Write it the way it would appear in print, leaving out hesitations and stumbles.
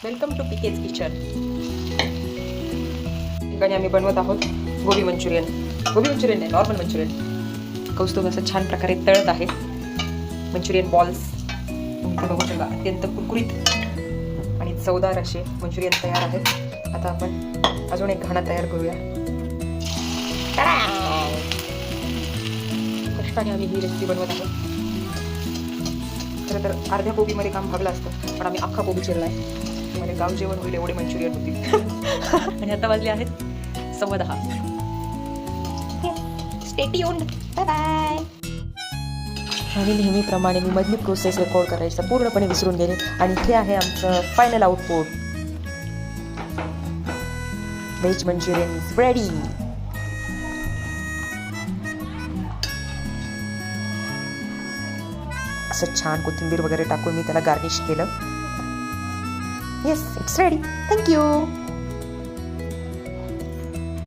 Welcome to पीकेज kitchen. ठिकाणी आम्ही बनवत आहोत गोबी मंचुरियन. गोबी मंचुरियन नाही, नॉर्मल मंचुरियन. कौस्तुभ असं छान प्रकारे तळत आहे मंचुरियन बॉल्स. तुम्ही ते बघू शकता, अत्यंत कुरकुरीत आणि चवदार असे मंचुरियन तयार आहेत. आता आपण अजून एक घाणा तयार करूया. कष्टाने आम्ही ही रेसिपी बनवत आहोत. खरं तर अर्ध्या कोबीमध्ये काम भागलं असतं, पण आम्ही अख्खा कोबी चिरलाय. म्हणजे गाव जेवण होईल एवढे मंचुरियन होतील. आणि आता वाजले आहेत 10:15. Stay tuned. Bye bye. आणि नेहमीप्रमाणे मी मधली प्रोसेस रेकॉर्ड करायचं पूर्णपणे विसरून गेले. आणि हे आहे आमचं final output. Veg Manchurian is ready. असं छान कोथिंबीर वगैरे टाकून मी त्याला गार्निश केलं. Yes, it's ready. थँक्यू.